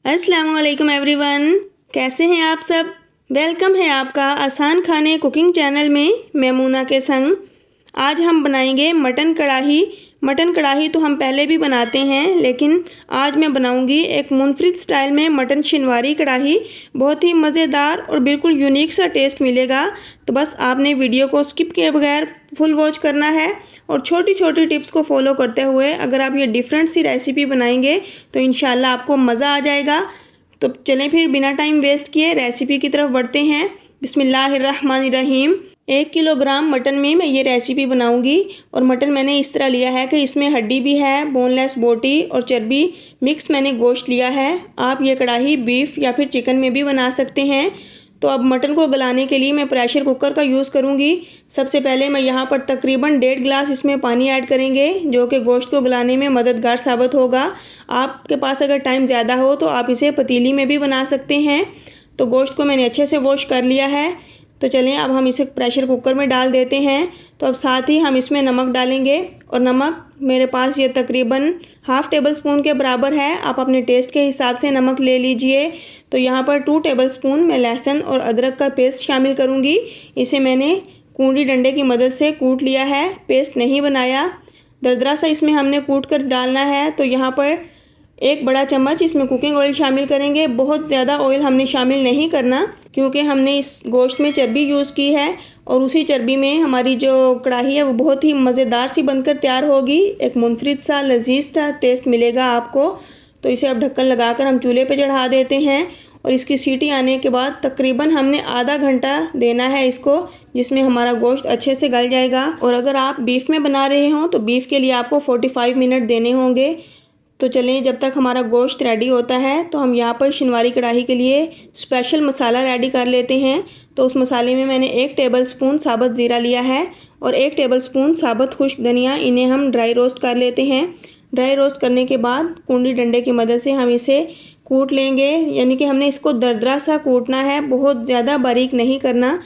अस्सलामुअलैकुम एवरीवन, कैसे हैं आप सब। वेलकम है आपका आसान खाने कुकिंग चैनल में मैमूना के संग। आज हम बनाएंगे मटन कढ़ाई। मटन कढ़ाई तो हम पहले भी बनाते हैं, लेकिन आज मैं बनाऊंगी एक मुनफरिद स्टाइल में मटन शिनवारी कढ़ाई। बहुत ही मज़ेदार और बिल्कुल यूनिक सा टेस्ट मिलेगा। तो बस आपने वीडियो को स्किप किए बगैर फुल वॉच करना है और छोटी छोटी टिप्स को फॉलो करते हुए अगर आप ये डिफरेंट सी रेसिपी बनाएंगे तो इंशाल्लाह आपको मज़ा आ जाएगा। तो चलें फिर बिना टाइम वेस्ट किए रेसिपी की तरफ बढ़ते हैं। बिस्मिल्लाहिर्रहमानिर्रहीम। 1 किलोग्राम मटन में मैं ये रेसिपी बनाऊंगी और मटन मैंने इस तरह लिया है कि इसमें हड्डी भी है, बोनलेस बोटी और चर्बी मिक्स मैंने गोश्त लिया है। आप ये कढ़ाई बीफ या फिर चिकन में भी बना सकते हैं। तो अब मटन को गलाने के लिए मैं प्रेशर कुकर का यूज़ करूंगी। सबसे पहले मैं यहाँ पर तकरीबन 1.5 गिलास इसमें पानी ऐड करेंगे, जो कि गोश्त को गलाने में मददगार साबित होगा। आपके पास अगर टाइम ज़्यादा हो तो आप इसे पतीली में भी बना सकते हैं। तो गोश्त को मैंने अच्छे से वॉश कर लिया है। तो चलें अब हम इसे प्रेशर कुकर में डाल देते हैं। तो अब साथ ही हम इसमें नमक डालेंगे और नमक मेरे पास ये तकरीबन हाफ़ टेबल स्पून के बराबर है। आप अपने टेस्ट के हिसाब से नमक ले लीजिए। तो यहाँ पर 2 टेबल स्पून मैं लहसुन और अदरक का पेस्ट शामिल करूँगी। इसे मैंने कूंडी डंडे की मदद से कूट लिया है, पेस्ट नहीं बनाया। दरदरा सा इसमें हमने कूट कर डालना है। तो यहाँ पर 1 बड़ा चम्मच इसमें कुकिंग ऑयल शामिल करेंगे। बहुत ज़्यादा ऑयल हमने शामिल नहीं करना, क्योंकि हमने इस गोश्त में चर्बी यूज़ की है और उसी चर्बी में हमारी जो कढ़ाई है वो बहुत ही मज़ेदार सी बनकर तैयार होगी। एक मुनफरिद सा लजीज सा टेस्ट मिलेगा आपको। तो इसे अब ढक्कन लगाकर हम चूल्हे पे चढ़ा देते हैं और इसकी सीटी आने के बाद तकरीबन हमने आधा घंटा देना है इसको, जिसमें हमारा गोश्त अच्छे से गल जाएगा। और अगर आप बीफ में बना रहे हो तो बीफ के लिए आपको 45 मिनट देने होंगे। तो चलें जब तक हमारा गोश्त रेडी होता है तो हम यहाँ पर शिनवारी कढ़ाई के लिए स्पेशल मसाला रेडी कर लेते हैं। तो उस मसाले में मैंने 1 टेबल स्पून साबुत ज़ीरा लिया है और 1 टेबल स्पून साबुत खुश्क धनिया। इन्हें हम ड्राई रोस्ट कर लेते हैं। ड्राई रोस्ट करने के बाद कूंडी डंडे की मदद से हम इसे कूट लेंगे, यानी कि हमने इसको दरदरा सा कूटना है, बहुत ज़्यादा बारीक नहीं करना।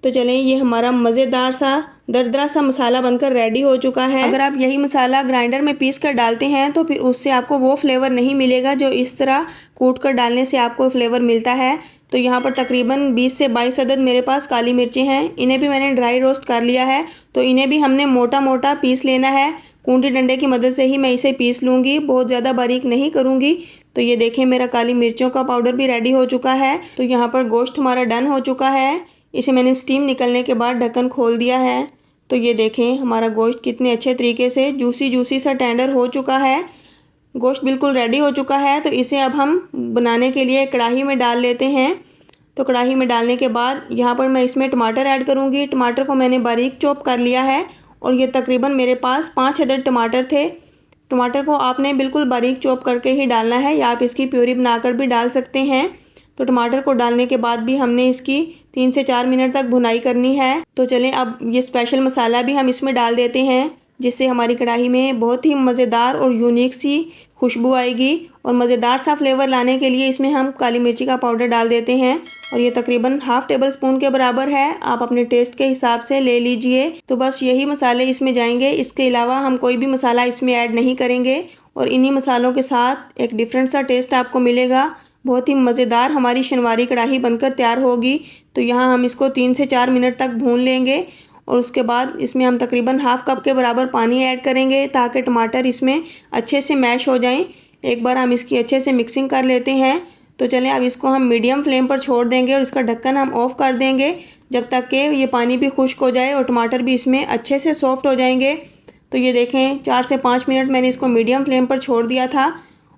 तो चलें ये हमारा मज़ेदार सा दरदरा सा मसाला बनकर रेडी हो चुका है। अगर आप यही मसाला ग्राइंडर में पीस कर डालते हैं तो फिर उससे आपको वो फ्लेवर नहीं मिलेगा जो इस तरह कूट कर डालने से आपको फ्लेवर मिलता है। तो यहाँ पर तकरीबन 20 से 22 अदद मेरे पास काली मिर्चें हैं। इन्हें भी मैंने ड्राई रोस्ट कर लिया है। तो इन्हें भी हमने मोटा मोटा पीस लेना है। कूंडी डंडे की मदद से ही मैं इसे पीस लूँगी, बहुत ज़्यादा बारीक नहीं करूँगी। तो ये देखें मेरा काली मिर्चों का पाउडर भी रेडी हो चुका है। तो यहाँ पर गोश्त हमारा डन हो चुका है। इसे मैंने स्टीम निकलने के बाद ढक्कन खोल दिया है। तो ये देखें हमारा गोश्त कितने अच्छे तरीके से जूसी सा टेंडर हो चुका है। गोश्त बिल्कुल रेडी हो चुका है। तो इसे अब हम बनाने के लिए कढ़ाई में डाल लेते हैं। तो कढ़ाई में डालने के बाद यहाँ पर मैं इसमें टमाटर ऐड करूँगी। टमाटर को मैंने बारीक चॉप कर लिया है और ये तकरीबन मेरे पास 5 अदद टमाटर थे। टमाटर को आपने बिल्कुल बारीक चॉप करके ही डालना है या आप इसकी प्यूरी बनाकर भी डाल सकते हैं। तो टमाटर को डालने के बाद भी हमने इसकी 3 से 4 मिनट तक भुनाई करनी है। तो चलें अब ये स्पेशल मसाला भी हम इसमें डाल देते हैं, जिससे हमारी कढ़ाई में बहुत ही मज़ेदार और यूनिक सी खुशबू आएगी। और मज़ेदार सा फ्लेवर लाने के लिए इसमें हम काली मिर्ची का पाउडर डाल देते हैं और ये तकरीबन हाफ़ टेबल स्पून के बराबर है। आप अपने टेस्ट के हिसाब से ले लीजिए। तो बस यही मसाले इसमें जाएंगे, इसके अलावा हम कोई भी मसाला इसमें ऐड नहीं करेंगे। और इन्हीं मसालों के साथ एक डिफरेंट सा टेस्ट आपको मिलेगा। बहुत ही मज़ेदार हमारी शिनवारी कढ़ाई बनकर तैयार होगी। तो यहाँ हम इसको 3 से 4 मिनट तक भून लेंगे और उसके बाद इसमें हम तकरीबन हाफ़ कप के बराबर पानी ऐड करेंगे, ताकि टमाटर इसमें अच्छे से मैश हो जाएं। एक बार हम इसकी अच्छे से मिक्सिंग कर लेते हैं। तो चलें अब इसको हम मीडियम फ्लेम पर छोड़ देंगे और इसका ढक्कन हम ऑफ़ कर देंगे जब तक कि ये पानी भी खुश्क हो जाए और टमाटर भी इसमें अच्छे से सॉफ्ट हो जाएंगे। तो ये देखें 4 से 5 मिनट मैंने इसको मीडियम फ्लेम पर छोड़ दिया था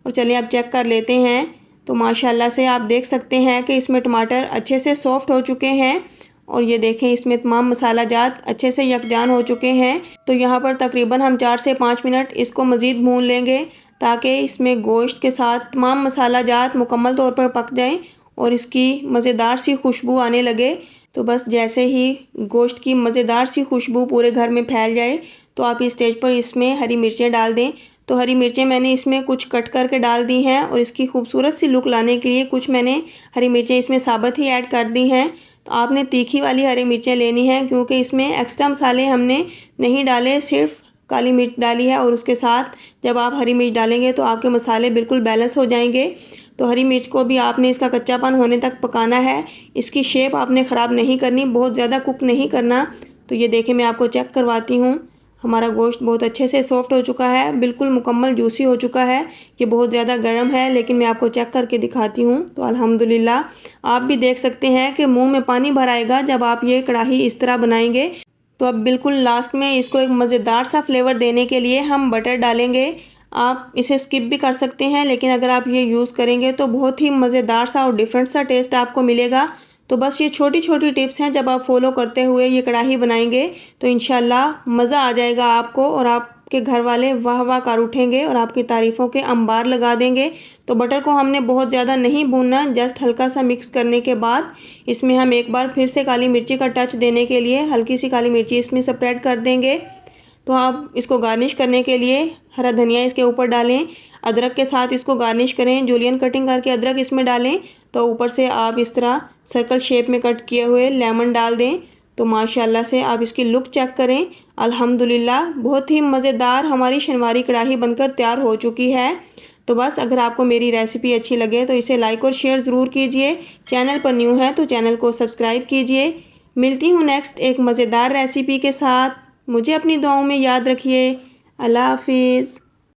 और चलिए अब चेक कर लेते हैं। तो माशाल्लाह से आप देख सकते हैं कि इसमें टमाटर अच्छे से सॉफ्ट हो चुके हैं और ये देखें इसमें तमाम मसाला जात अच्छे से यकजान हो चुके हैं। तो यहाँ पर तकरीबन हम 4 से 5 मिनट इसको मज़ीद भून लेंगे, ताकि इसमें गोश्त के साथ तमाम मसाला जात मुकम्मल तौर पर पक जाएं और इसकी मज़ेदार सी खुशबू आने लगे। तो बस जैसे ही गोश्त की मज़ेदार सी खुशबू पूरे घर में फैल जाए तो आप इस स्टेज पर इसमें हरी मिर्चें डाल दें। तो हरी मिर्चें मैंने इसमें कुछ कट करके डाल दी हैं और इसकी खूबसूरत सी लुक लाने के लिए कुछ मैंने हरी मिर्चें इसमें साबुत ही ऐड कर दी हैं। तो आपने तीखी वाली हरी मिर्चें लेनी हैं, क्योंकि इसमें एक्स्ट्रा मसाले हमने नहीं डाले, सिर्फ काली मिर्च डाली है। और उसके साथ जब आप हरी मिर्च डालेंगे तो आपके मसाले बिल्कुल बैलेंस हो जाएंगे। तो हरी मिर्च को भी आपने इसका कच्चापन होने तक पकाना है। इसकी शेप आपने ख़राब नहीं करनी, बहुत ज़्यादा कुक नहीं करना। तो ये देखिए मैं आपको चेक करवाती हूँ। हमारा गोश्त बहुत अच्छे से सॉफ्ट हो चुका है, बिल्कुल मुकम्मल जूसी हो चुका है। ये बहुत ज़्यादा गर्म है लेकिन मैं आपको चेक करके दिखाती हूँ। तो अल्हम्दुलिल्लाह आप भी देख सकते हैं कि मुंह में पानी भर आएगा जब आप ये कढ़ाई इस तरह बनाएंगे। तो अब बिल्कुल लास्ट में इसको एक मज़ेदार सा फ्लेवर देने के लिए हम बटर डालेंगे। आप इसे स्किप भी कर सकते हैं, लेकिन अगर आप ये यूज़ करेंगे तो बहुत ही मज़ेदार सा और डिफरेंट सा टेस्ट आपको मिलेगा। तो बस ये छोटी छोटी टिप्स हैं, जब आप फॉलो करते हुए ये कढ़ाई बनाएंगे तो इंशाल्लाह मज़ा आ जाएगा आपको, और आपके घर वाले वाह वाह कर उठेंगे और आपकी तारीफ़ों के अंबार लगा देंगे। तो बटर को हमने बहुत ज़्यादा नहीं भूनना, जस्ट हल्का सा मिक्स करने के बाद इसमें हम एक बार फिर से काली मिर्ची का टच देने के लिए हल्की सी काली मिर्ची इसमें स्प्रेड कर देंगे। तो आप इसको गार्निश करने के लिए हरा धनिया इसके ऊपर डालें, अदरक के साथ इसको गार्निश करें, जूलियन कटिंग करके अदरक इसमें डालें। तो ऊपर से आप इस तरह सर्कल शेप में कट किए हुए लेमन डाल दें। तो माशाल्लाह से आप इसकी लुक चेक करें। अल्हम्दुलिल्लाह बहुत ही मज़ेदार हमारी शनवारी कढ़ाई बनकर तैयार हो चुकी है। तो बस अगर आपको मेरी रेसिपी अच्छी लगे तो इसे लाइक और शेयर ज़रूर कीजिए। चैनल पर न्यू है तो चैनल को सब्सक्राइब कीजिए। मिलती हूँ नेक्स्ट एक मज़ेदार रेसिपी के साथ। मुझे अपनी दुआओं में याद रखिए। अल्लाह हाफिज़।